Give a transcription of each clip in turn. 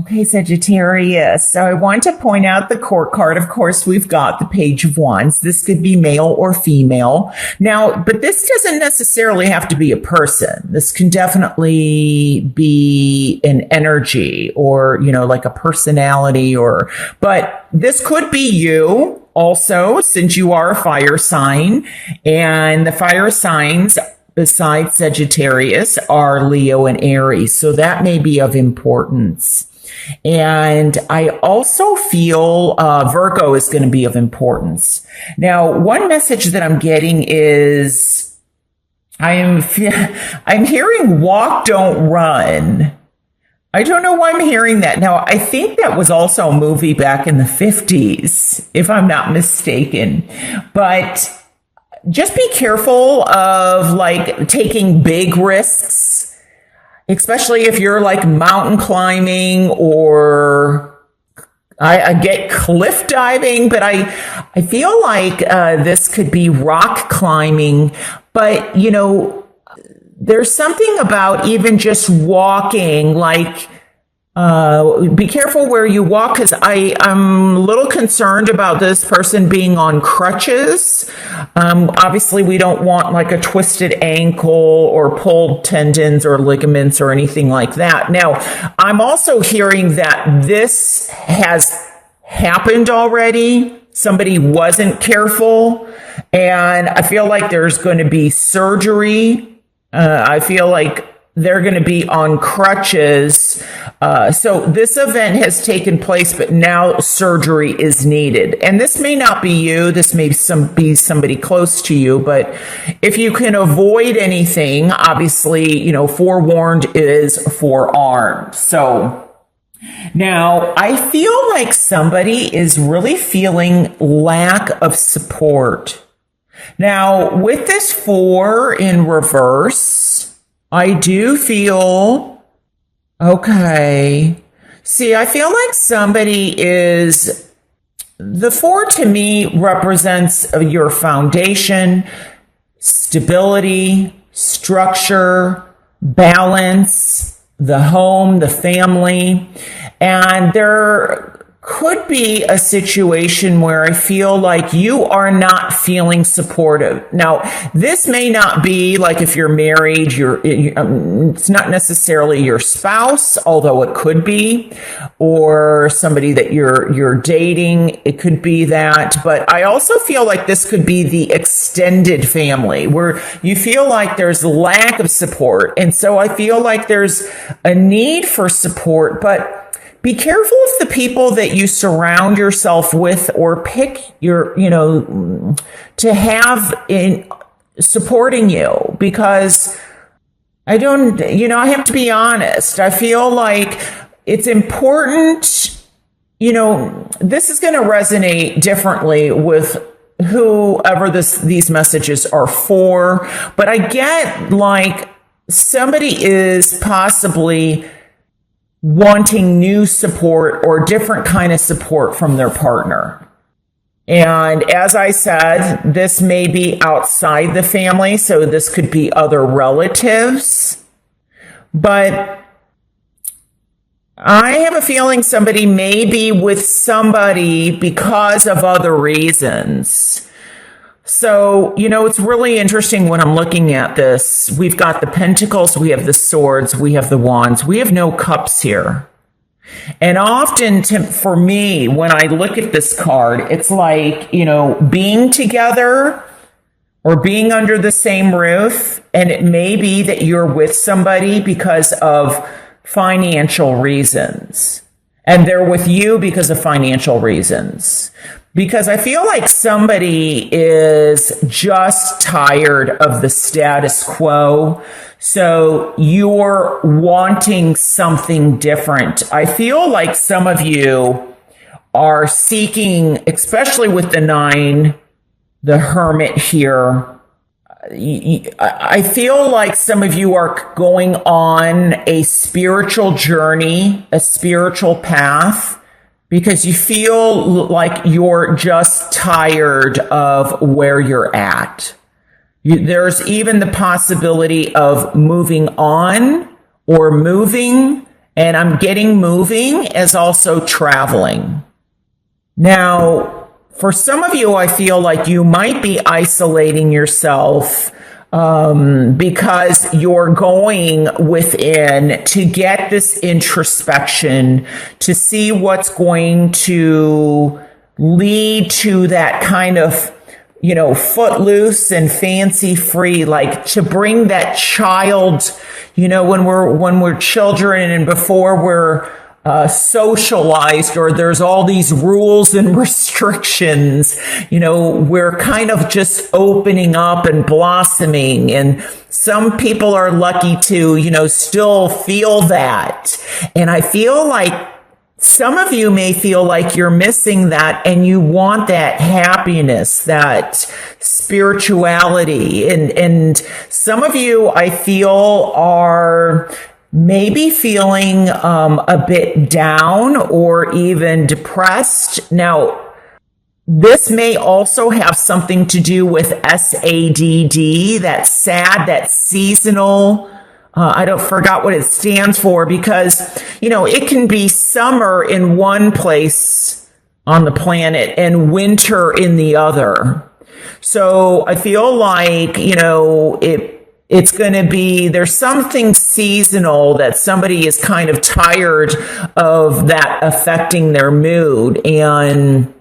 Okay, Sagittarius. So I want to point out the court card. Of course, we've got the Page of Wands. This could be male or female. Now, but this doesn't necessarily have to be a person. This can definitely be an energy or, like a personality but this could be you also, since you are a fire sign, and the fire signs besides Sagittarius are Leo and Aries. So that may be of importance. And I also feel Virgo is going to be of importance. Now, one message that I'm getting is I'm hearing walk, don't run. I don't know why I'm hearing that. Now, I think that was also a movie back in the 50s, if I'm not mistaken. But just be careful of taking big risks, especially if you're mountain climbing or I get cliff diving, but I feel like this could be rock climbing. But, there's something about even just walking, be careful where you walk, because I'm a little concerned about this person being on crutches. Obviously, we don't want a twisted ankle or pulled tendons or ligaments or anything like that. Now, I'm also hearing that this has happened already. Somebody wasn't careful, and I feel like there's going to be surgery. I feel like they're going to be on crutches. So this event has taken place, but now surgery is needed. And this may not be you. This may be somebody close to you. But if you can avoid anything, obviously, forewarned is forearmed. So now I feel like somebody is really feeling lack of support. Now, with this 4 in reverse, I do feel, okay. See, I feel like somebody is, the 4 to me represents your foundation, stability, structure, balance, the home, the family. And there could be a situation where I feel like you are not feeling supportive. Now, this may not be if you're married, it's not necessarily your spouse, although it could be, or somebody that you're dating. It could be that, but I also feel like this could be the extended family where you feel like there's lack of support. And so I feel like there's a need for support, but be careful of the people that you surround yourself with or pick to have in supporting you, because I have to be honest. I feel like it's important, this is going to resonate differently with whoever these messages are for, but I get somebody is possibly wanting new support or different kind of support from their partner. And as I said, this may be outside the family, so this could be other relatives. But I have a feeling somebody may be with somebody because of other reasons. So, it's really interesting when I'm looking at this. We've got the pentacles, we have the swords, we have the wands, we have no cups here. And often for me, when I look at this card, it's being together or being under the same roof. And it may be that you're with somebody because of financial reasons. And they're with you because of financial reasons. Because I feel like somebody is just tired of the status quo. So you're wanting something different. I feel like some of you are seeking, especially with the 9, the Hermit here. I feel like some of you are going on a spiritual journey, a spiritual path, because you feel like you're just tired of where you're at. There's even the possibility of moving on or moving And I'm getting moving as also traveling. Now, for some of you, I feel like you might be isolating yourself because you're going within to get this introspection, to see what's going to lead to that kind of, footloose and fancy free, like to bring that child, when we're children and before we're socialized, or there's all these rules and restrictions, we're kind of just opening up and blossoming. And some people are lucky to, still feel that. And I feel like some of you may feel like you're missing that and you want that happiness, that spirituality. And some of you, I feel, are maybe feeling a bit down or even depressed. Now, this may also have something to do with SADD, that sad, that seasonal. I don't forgot what it stands for, because, it can be summer in one place on the planet and winter in the other. So I feel like, it's going to be, there's something seasonal that somebody is kind of tired of that affecting their mood. And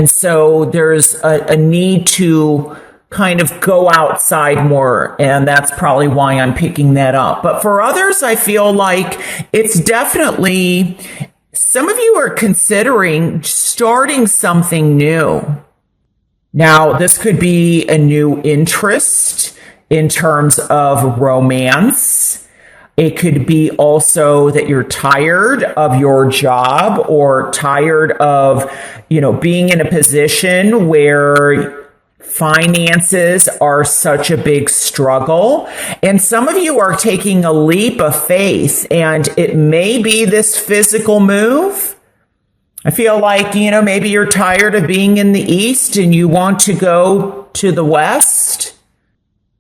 so there's a need to kind of go outside more. And that's probably why I'm picking that up. But for others, I feel like it's definitely, some of you are considering starting something new. Now, this could be a new interest in terms of romance. It could be also that you're tired of your job or tired of, being in a position where finances are such a big struggle. And some of you are taking a leap of faith, and it may be this physical move. I feel like, maybe you're tired of being in the East and you want to go to the West.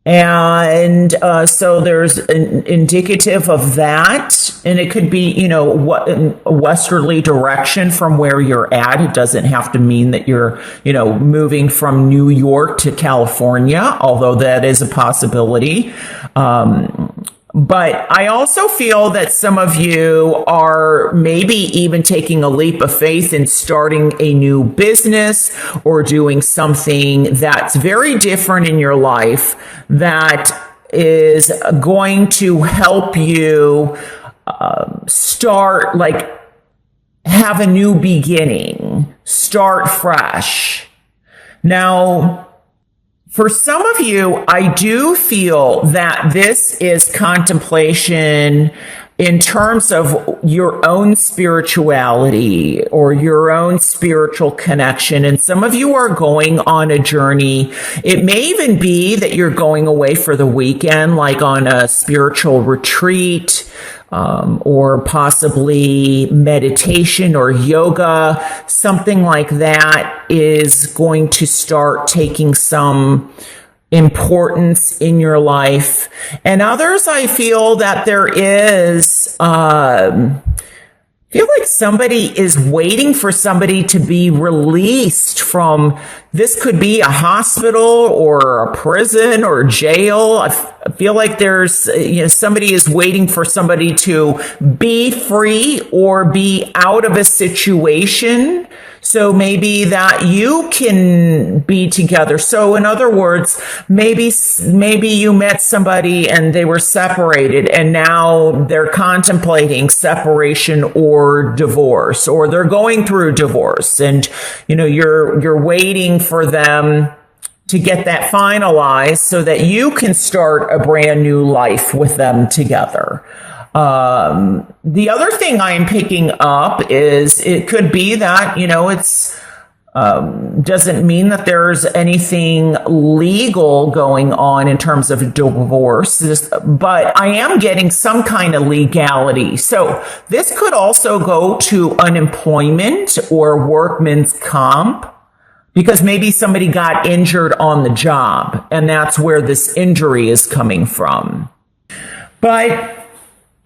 And so there's an indicative of that. And it could be, a westerly direction from where you're at. It doesn't have to mean that you're, moving from New York to California, although that is a possibility. But I also feel that some of you are maybe even taking a leap of faith in starting a new business or doing something that's very different in your life that is going to help you start, like, have a new beginning, start fresh. Now, for some of you, I do feel that this is contemplation in terms of your own spirituality or your own spiritual connection. And some of you are going on a journey. It may even be that you're going away for the weekend, like on a spiritual retreat, or possibly meditation or yoga. Something like that is going to start taking some importance in your life. And others, I feel that there is, feel like somebody is waiting for somebody to be released from, this could be a hospital or a prison or jail. I feel like there's, somebody is waiting for somebody to be free or be out of a situation. So maybe that you can be together. So in other words, maybe you met somebody and they were separated and now they're contemplating separation or divorce, or they're going through divorce, and you're waiting for them to get that finalized so that you can start a brand new life with them together. The other thing I'm picking up is it could be that, it's, doesn't mean that there's anything legal going on in terms of divorce, but I am getting some kind of legality. So this could also go to unemployment or workman's comp, because maybe somebody got injured on the job and that's where this injury is coming from. But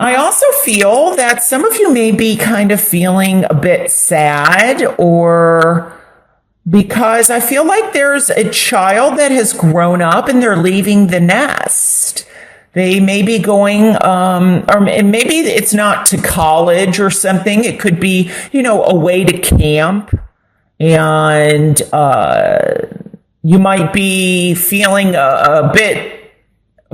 I also feel that some of you may be kind of feeling a bit sad, or because I feel like there's a child that has grown up and they're leaving the nest. They may be going, or maybe it's not to college or something. It could be, away to camp. And you might be feeling a bit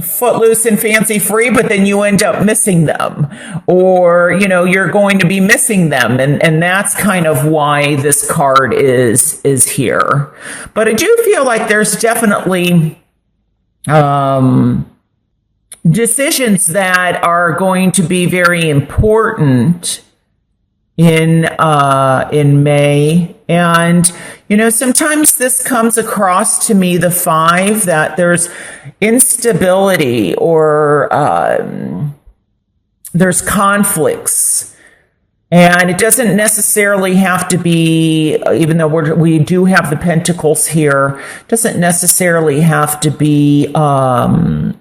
footloose and fancy free, but then you end up missing them, or you're going to be missing them, and that's kind of why this card is here. But I do feel like there's definitely decisions that are going to be very important in May. And, sometimes this comes across to me, the 5, that there's instability, or there's conflicts. And it doesn't necessarily have to be, even though we do have the Pentacles here, doesn't necessarily have to be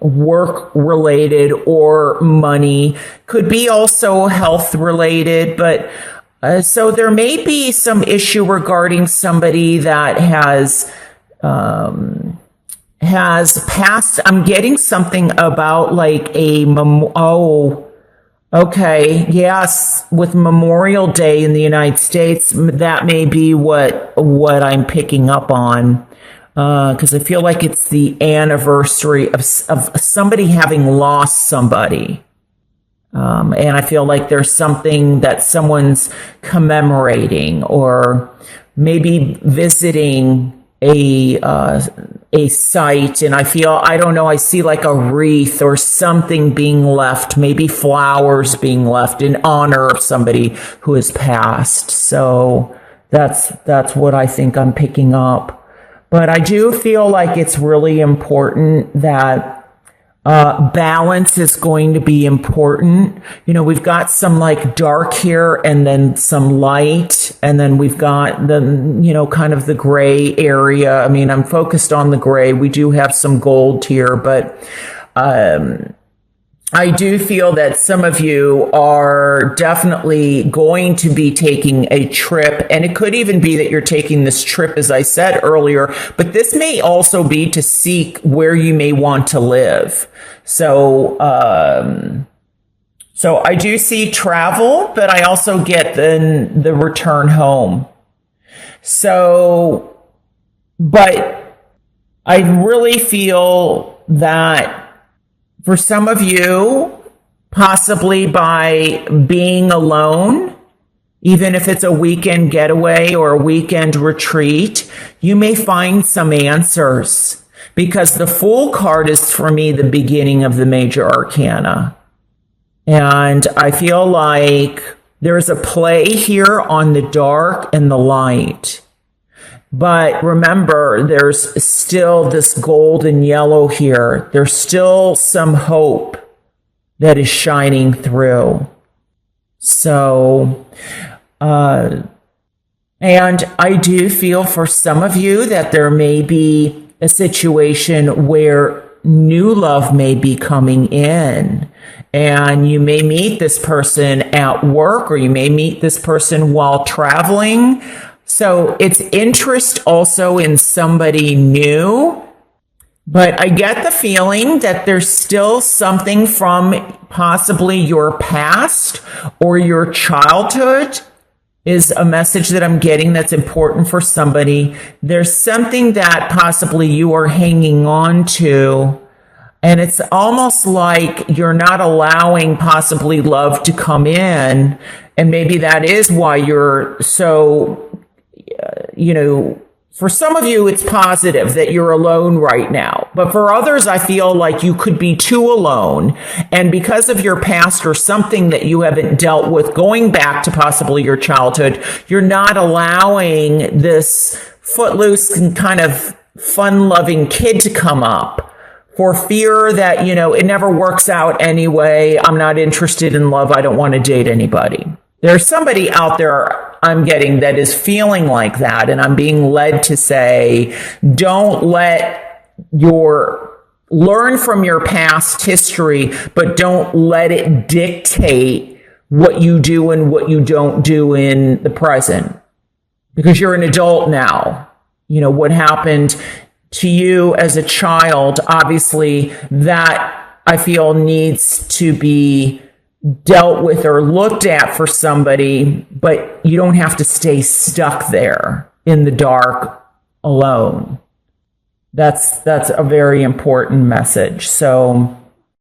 work related or money. Could be also health related, but so there may be some issue regarding somebody that has passed. I'm getting something about like okay, yes, with Memorial Day in the United States, that may be what I'm picking up on, because I feel like it's the anniversary of somebody having lost somebody. And I feel like there's something that someone's commemorating, or maybe visiting a site, and I see like a wreath or something being left, maybe flowers being left in honor of somebody who has passed. So that's what I think I'm picking up. But I do feel like it's really important that balance is going to be important. We've got some like dark here, and then some light, and then we've got the, kind of the gray area. I mean, I'm focused on the gray. We do have some gold here, but I do feel that some of you are definitely going to be taking a trip, and it could even be that you're taking this trip, as I said earlier, but this may also be to seek where you may want to live. So I do see travel, but I also get the return home. So, but I really feel that for some of you, possibly by being alone, even if it's a weekend getaway or a weekend retreat, you may find some answers, because the Fool card is, for me, the beginning of the major arcana. And I feel like there's a play here on the dark and the light. But remember, there's still this gold and yellow here. There's still some hope that is shining through. So, and I do feel for some of you that there may be a situation where new love may be coming in, and you may meet this person at work, or you may meet this person while traveling. So it's interest also in somebody new, but I get the feeling that there's still something from possibly your past or your childhood is a message that I'm getting that's important for somebody. There's something that possibly you are hanging on to, and it's almost like you're not allowing possibly love to come in, and maybe that is why you're so, for some of you, it's positive that you're alone right now. But for others, I feel like you could be too alone. And because of your past or something that you haven't dealt with, going back to possibly your childhood, you're not allowing this footloose and kind of fun-loving kid to come up, for fear that, it never works out anyway. I'm not interested in love. I don't want to date anybody. There's somebody out there I'm getting that is feeling like that, and I'm being led to say, don't let your learn from your past history, but don't let it dictate what you do and what you don't do in the present. Because you're an adult now. You know, what happened to you as a child, obviously, that I feel needs to be dealt with or looked at for somebody, but you don't have to stay stuck there in the dark alone. That's a very important message. So